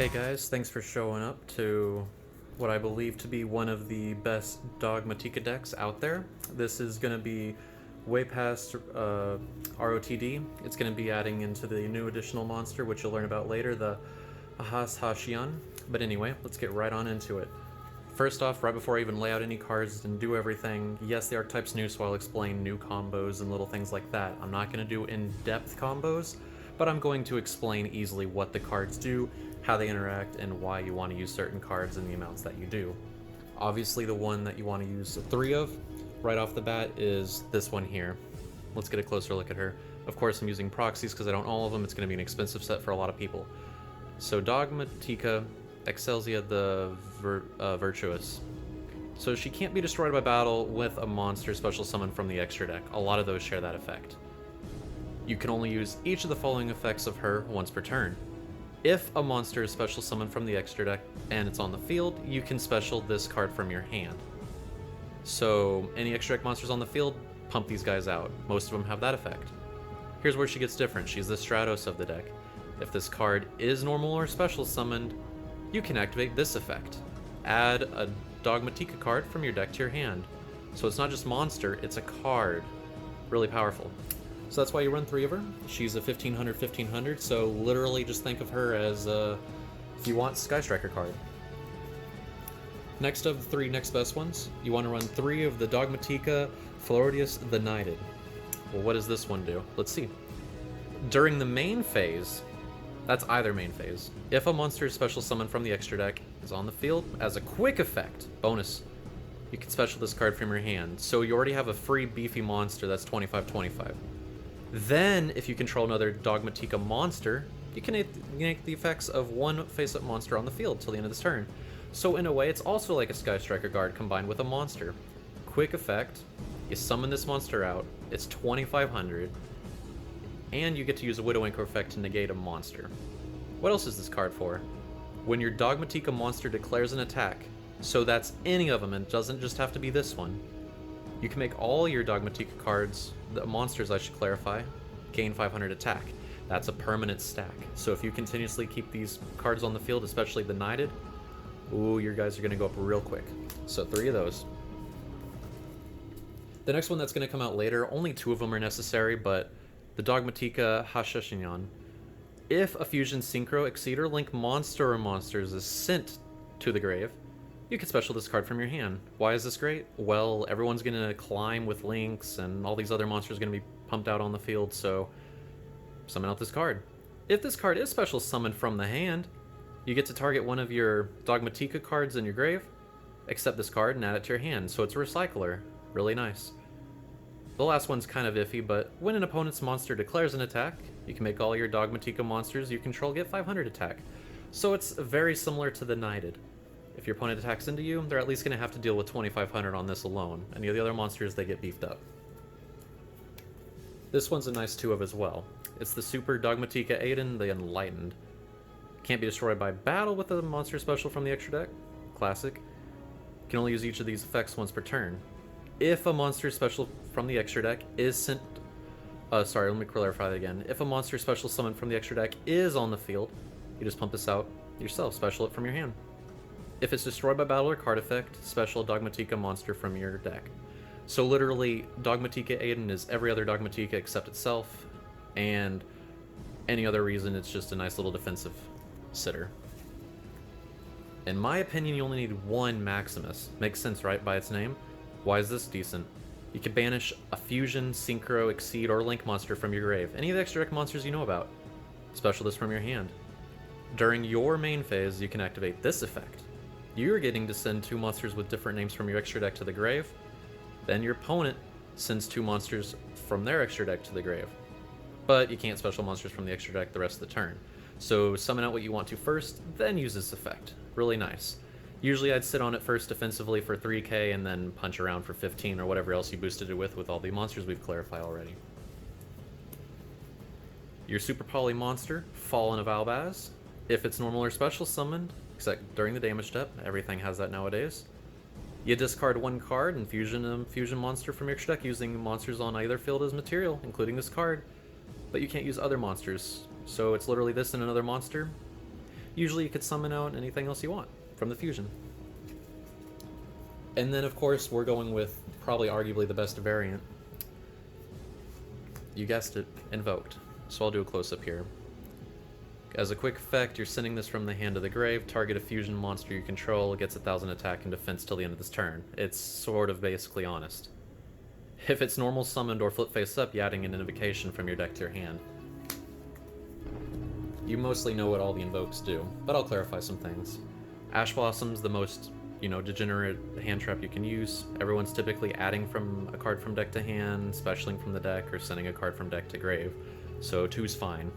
Hey guys, thanks for showing up to what I believe to be one of the best Dogmatika decks out there. This is going to be way past ROTD. It's going to be adding into the new additional monster, which you'll learn about later, the Ahas Hashian. But anyway, let's get right on into it. First off, right before I even lay out any cards and do everything, yes, the archetype's new, so I'll explain new combos and little things like that. I'm not going to do in-depth combos, but I'm going to explain easily what the cards do, how they interact, and why you want to use certain cards and the amounts that you do. Obviously, the one that you want to use 3 of right off the bat is this one here. Let's get a closer look at her. Of course, I'm using proxies because I don't know all of them. It's going to be an expensive set for a lot of people. So Dogmatika Excelsia the Virtuous. So she can't be destroyed by battle with a monster special summon from the extra deck. A lot of those share that effect. You can only use each of the following effects of her once per turn. If a monster is special summoned from the extra deck and it's on the field, you can special this card from your hand. So any extra deck monsters on the field, pump these guys out. Most of them have that effect. Here's where she gets different. She's the Stratos of the deck. If this card is normal or special summoned, you can activate this effect. Add a Dogmatika card from your deck to your hand. So it's not just monster, it's a card. Really powerful. So that's why you run 3 of her. She's a 1500, so literally just think of her as if you want, Sky Striker card. Next of the 3 next best ones, you want to run 3 of the Dogmatika Floridius the Knighted. Well, what does this one do? Let's see. During the main phase, that's either main phase, if a monster is special summoned from the extra deck is on the field, as a quick effect, bonus, you can special this card from your hand. So you already have a free beefy monster that's 25-25. Then, if you control another Dogmatika monster, you can negate the effects of one face-up monster on the field till the end of this turn. So in a way, it's also like a Sky Striker guard combined with a monster. Quick effect, you summon this monster out, it's 2500, and you get to use a Widow Anchor effect to negate a monster. What else is this card for? When your Dogmatika monster declares an attack, so that's any of them, and it doesn't just have to be this one, you can make all your Dogmatika cards, the monsters I should clarify, gain 500 attack. That's a permanent stack. So if you continuously keep these cards on the field, especially the Knighted, ooh, your guys are going to go up real quick. So 3 of those. The next one that's going to come out later, only 2 of them are necessary, but the Dogmatika Hashashinyan. If a Fusion Synchro Exceed or Link monster or monsters is sent to the grave, you can special this card from your hand. Why is this great? Well, everyone's going to climb with links, and all these other monsters are going to be pumped out on the field, so summon out this card. If this card is special summoned from the hand, you get to target one of your Dogmatika cards in your grave, accept this card, and add it to your hand, so it's a recycler. Really nice. The last one's kind of iffy, but when an opponent's monster declares an attack, you can make all your Dogmatika monsters you control get 500 attack. So it's very similar to the Knighted. If your opponent attacks into you, they're at least going to have to deal with 2500 on this alone. Any of the other monsters, they get beefed up. This one's a nice 2 of as well. It's the Super Dogmatika Aiden, the Enlightened. Can't be destroyed by battle with a monster special from the extra deck. Classic. Can only use each of these effects once per turn. If a monster special from the extra deck is sent... sorry, let me clarify that again. If a monster special summoned from the extra deck is on the field, you just pump this out yourself, special it from your hand. If it's destroyed by battle or card effect, special Dogmatika monster from your deck. So literally, Dogmatika Aiden is every other Dogmatika except itself, and any other reason it's just a nice little defensive sitter. In my opinion, you only need 1 Maximus. Makes sense, right, by its name? Why is this decent? You can banish a Fusion, Synchro, Exceed, or Link monster from your grave. Any of the extra deck monsters you know about. Special this from your hand. During your main phase, you can activate this effect. You're getting to send 2 monsters with different names from your extra deck to the grave. Then your opponent sends 2 monsters from their extra deck to the grave. But you can't special monsters from the extra deck the rest of the turn. So summon out what you want to first, then use this effect. Really nice. Usually I'd sit on it first defensively for 3k and then punch around for 15 or whatever else you boosted it with all the monsters we've clarified already. Your Super Poly monster, Fallen of Albaz. If it's normal or special summoned, except during the damage step, everything has that nowadays. You discard 1 card and fusion a fusion monster from your extra deck using monsters on either field as material, including this card, but you can't use other monsters, so it's literally this and another monster. Usually you could summon out anything else you want from the fusion. And then, of course, we're going with probably arguably the best variant. You guessed it, Invoked. So I'll do a close-up here. As a quick effect, you're sending this from the hand to the grave. Target a fusion monster you control, gets 1,000 attack and defense till the end of this turn. It's sort of basically honest. If it's normal summoned or flip face up, you're adding an invocation from your deck to your hand. You mostly know what all the invokes do, but I'll clarify some things. Ash Blossom's the most, degenerate hand trap you can use. Everyone's typically adding from a card from deck to hand, specialing from the deck, or sending a card from deck to grave. So 2's fine.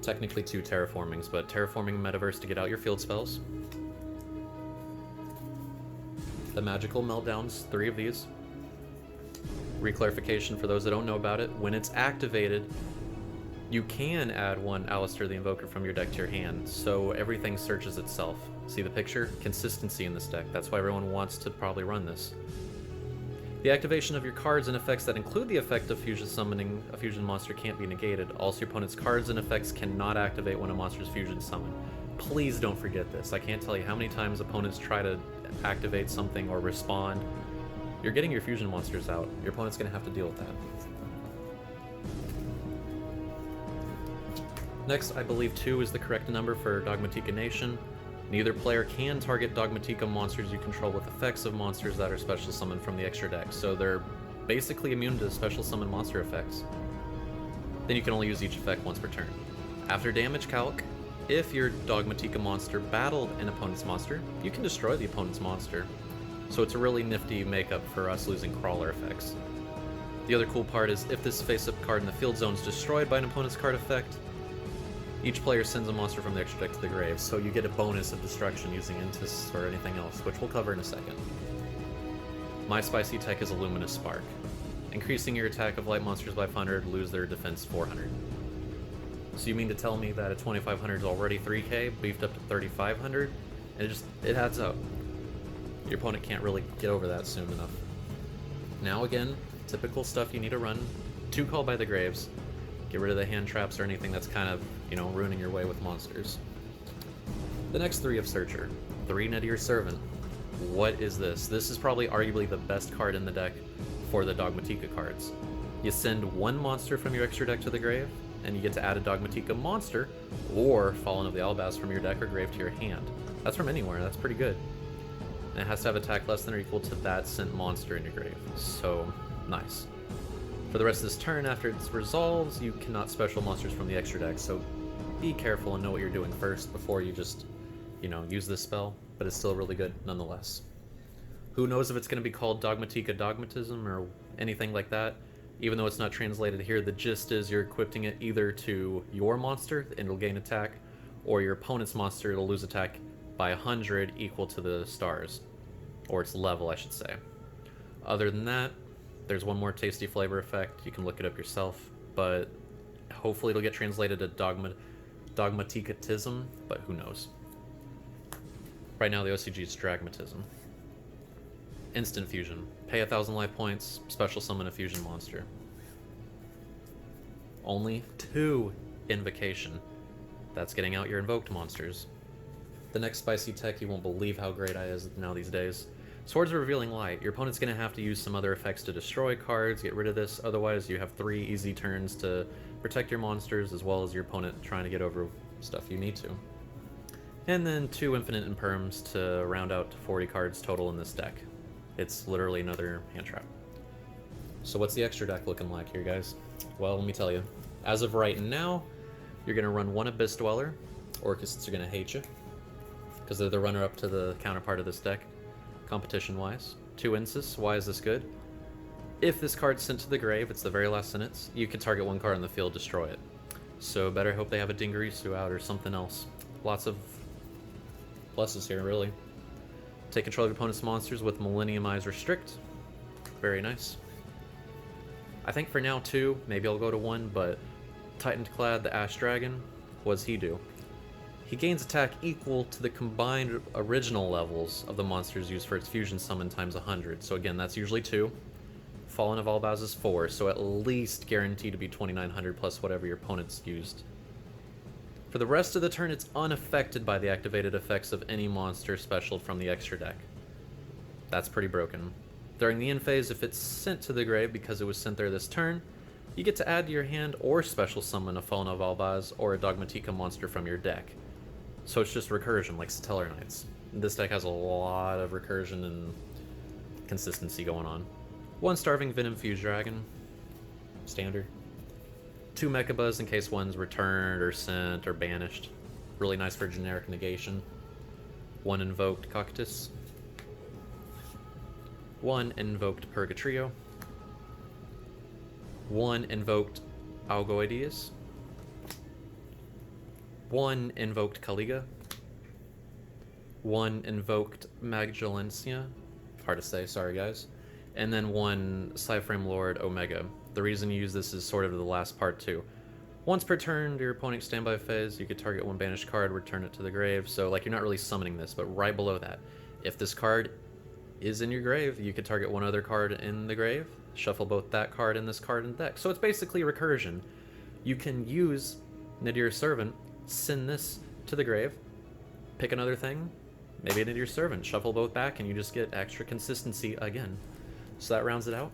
Technically 2 terraformings, but terraforming Metaverse to get out your field spells. The magical meltdowns, 3 of these. Reclarification for those that don't know about it, when it's activated, you can add 1 Alistair the Invoker from your deck to your hand, so everything searches itself. See the picture? Consistency in this deck. That's why everyone wants to probably run this. The activation of your cards and effects that include the effect of fusion summoning a fusion monster can't be negated. Also, your opponent's cards and effects cannot activate when a monster's fusion summoned. Please don't forget this. I can't tell you how many times opponents try to activate something or respond. You're getting your fusion monsters out. Your opponent's going to have to deal with that. Next, I believe 2 is the correct number for Dogmatika Nation. Neither player can target Dogmatika monsters you control with effects of monsters that are special summoned from the extra deck, so they're basically immune to special summon monster effects. Then you can only use each effect once per turn. After damage calc, if your Dogmatika monster battled an opponent's monster, you can destroy the opponent's monster. So it's a really nifty makeup for us losing crawler effects. The other cool part is if this face-up card in the field zone is destroyed by an opponent's card effect, each player sends a monster from the extra deck to the grave, so you get a bonus of destruction using Intis or anything else, which we'll cover in a second. My spicy tech is a Luminous Spark. Increasing your attack of light monsters by 500, lose their defense 400. So you mean to tell me that a 2500 is already 3k, beefed up to 3500, and it adds up. Your opponent can't really get over that soon enough. Now again, typical stuff you need to run. 2 Call by the Graves. Get rid of the hand traps or anything that's kind of, ruining your way with monsters. The next 3 of Searcher. 3 Nadir Servant. What is this? This is probably arguably the best card in the deck for the Dogmatika cards. You send 1 monster from your extra deck to the grave, and you get to add a Dogmatika monster, or Fallen of the Albaz from your deck or grave to your hand. That's from anywhere, that's pretty good. And it has to have attack less than or equal to that sent monster in your grave. So, nice. For the rest of this turn, after it resolves, you cannot special monsters from the extra deck, so be careful and know what you're doing first before you just, use this spell, but it's still really good nonetheless. Who knows if it's going to be called Dogmatika Dogmatism or anything like that. Even though it's not translated here, the gist is you're equipping it either to your monster, and it'll gain attack, or your opponent's monster, it'll lose attack by 100 equal to the stars. Or its level, I should say. Other than that, there's one more tasty flavor effect. You can look it up yourself, but hopefully it'll get translated to Dogmatikatism, but who knows. Right now the OCG is Dragmatism. Instant fusion. Pay 1,000 life points, special summon a fusion monster. Only 2 invocation. That's getting out your invoked monsters. The next spicy tech, you won't believe how great it is now these days. Swords of Revealing Light. Your opponent's going to have to use some other effects to destroy cards, get rid of this, otherwise you have 3 easy turns to protect your monsters, as well as your opponent trying to get over stuff you need to. And then 2 Infinite Imperms to round out to 40 cards total in this deck. It's literally another hand trap. So what's the extra deck looking like here, guys? Well, let me tell you. As of right now, you're going to run 1 Abyss Dweller. Orcists are going to hate you, because they're the runner-up to the counterpart of this deck. Competition-wise. 2 Insis. Why is this good? If this card's sent to the grave, it's the very last sentence, you can target 1 card on the field, destroy it. So better hope they have a Dingarisu out or something else. Lots of pluses here, really. Take control of your opponent's monsters with Millennium Eyes Restrict. Very nice. I think for now 2, maybe I'll go to 1, but Titan-clad, the Ash Dragon, what does he do? He gains attack equal to the combined original levels of the monsters used for its fusion summon times 100. So again, that's usually 2. Fallen of Albaz is 4, so at least guaranteed to be 2,900 plus whatever your opponent's used. For the rest of the turn, it's unaffected by the activated effects of any monster special from the extra deck. That's pretty broken. During the end phase, if it's sent to the grave because it was sent there this turn, you get to add to your hand or special summon a Fallen of Alvaz or a Dogmatika monster from your deck. So it's just recursion, like Stellar Knights. This deck has a lot of recursion and consistency going on. 1 Starving Venom Fused Dragon. Standard. 2 Mechabuzz in case one's returned or sent or banished. Really nice for generic negation. 1 Invoked Cockatus. 1 Invoked Purgatrio. 1 Invoked Algoideus. 1 Invoked Caliga. 1 Invoked Magellantia. Hard to say, sorry guys. And then 1 Psyframe Lord Omega. The reason you use this is sort of the last part too. Once per turn, your opponent's standby phase, you could target 1 banished card, return it to the grave. So like you're not really summoning this, but right below that, if this card is in your grave, you could target 1 other card in the grave, shuffle both that card and this card in the deck. So it's basically recursion. You can use Nadir's Servant, send this to the grave, pick another thing, maybe Nadir's Servant, shuffle both back, and you just get extra consistency again. So that rounds it out.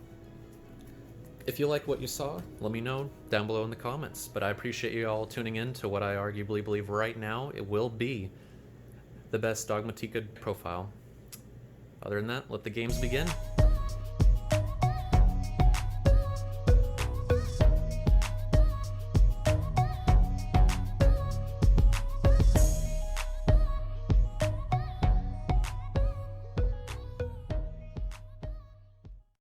If you like what you saw, let me know down below in the comments. But I appreciate you all tuning in to what I arguably believe right now it will be the best Dogmatika profile. Other than that, let the games begin.